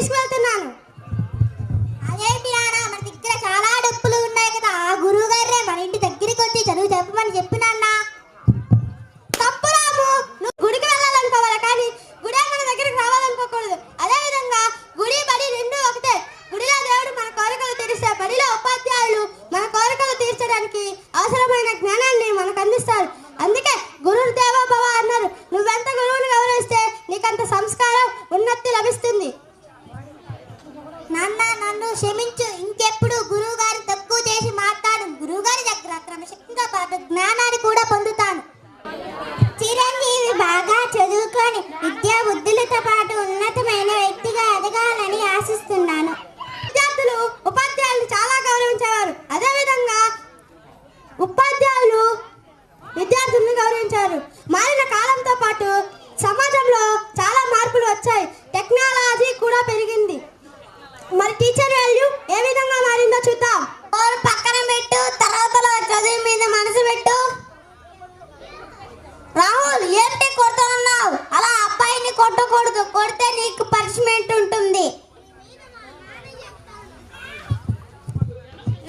తీసుకువెళ్తున్నాను. అదేంటి నాన్న, మన దగ్గర చాలా డబ్బులు ఉన్నాయి కదా, ఆ గురువు గారే మన ఇంటి దగ్గరికి వచ్చి చదువు చెప్పమని చెప్పినాన్న. తప్పు రాము, నువ్వు గుడికి వెళ్ళాలనుకోవాలి కానీ గుడి మన దగ్గరికి రావాలనుకోకూడదు. అదేవిధంగా గుడి బడి రెండు ఒకటే. గుడిలో దేవుడు మన కోరికలు తీర్చే, బడిలో ఉపాధ్యాయులు మన కోరికలు తీర్చడానికి అవసరమైన జ్ఞానాన్ని మనకు అందిస్తారు. అందుకే గురువు దేవో భవ అన్నారు. నువ్వెంత గురువుని గౌరవిస్తే నీకంత సంస్కారం ఉన్నతి లభిస్తుంది. నాన్న, నన్ను క్షమించు. ఇంకెప్పుడు గురువు గారి తక్కువ చేసి మాట్లాడు. గురువు గారి దగ్గర క్రమశిక్షణతో పాటు జ్ఞానాన్ని కూడా పొందుతాను. చిరంజీవి బాగా చదువుకొని విద్యా బుద్ధులతో పాటు ఉన్నతమైన వ్యక్తిగా ఎదగాలని ఆశిస్తున్నాను. విద్యార్థులు ఉపాధ్యాయులు చాలా గౌరవించేవారు. అదేవిధంగా ఉపాధ్యాయులు విద్యార్థులను గౌరవించారు. మారిన కాలంతో పాటు సమాజంలో చాలా మార్పులు వచ్చాయి. టెక్నాలజీ కూడా పెరిగింది. మరి టీచర్ వాల్యూ ఏ విధంగా మారిందో చూద్దాం. పక్కన పెట్టు, తరగతిలో చదువు మీద మనసు పెట్టు. రాహుల్, ఏంటి కొడుతున్నావు? అలా అబ్బాయిని కొట్టకూడదు, కొడితే నీకు పనిష్మెంట్ ఉంటుంది.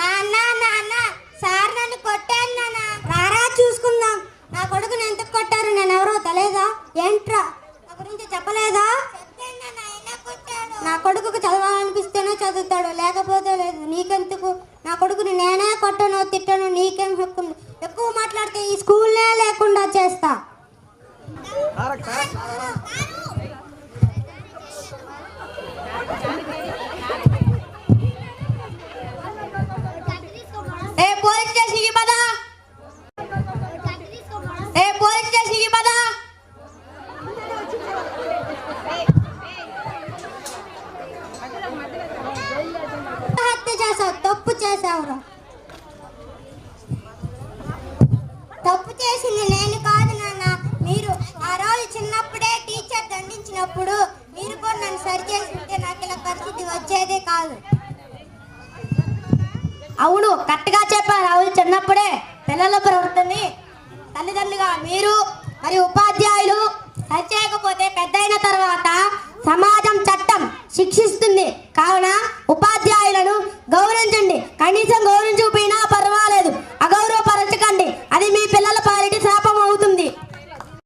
నాన్న నాన్న, సార్ నన్ను కొట్టాను నాన్న. రారా చూసుకుందాం. నా కొడుకుని ఎందుకు కొట్టారు? నేను ఎవరో తెలియదా? ఏంట్రా, నా గురించి చెప్పలేదా? నా కొడుకుకు చదవాలనిపిస్తేనే చదువుతాడు, లేకపోతే లేదు. నీకెందుకు? నా కొడుకుని నేనే కొట్టను, తిట్టను, నీకేం హక్కు? ఎక్కువ మాట్లాడితే ఈ స్కూల్నే లేకుండా చేస్తా. ఏ పోలీస్ స్టేషన్కి పదా, ఏ పోలీస్ స్టేషన్కి పదా. తప్పు చేసావు. తప్పు చేసింది నేను కాదు నాన్న, మీరు. ఆ రోజు చిన్నప్పుడే టీచర్ దండించినప్పుడు మీరు కూడా నన్ను సరి చేస్తుంటే నాకు ఇలా పరిస్థితి వచ్చేదే కాదు. అవును, కరెక్ట్గా చెప్పారు. అవును, చిన్నప్పుడే పిల్లల ప్రవర్తనని తల్లిదండ్రులుగా మీరు మరియు ఉపాధ్యాయులు సరి చేయకపోతే పెద్దయిన తర్వాత సమాజం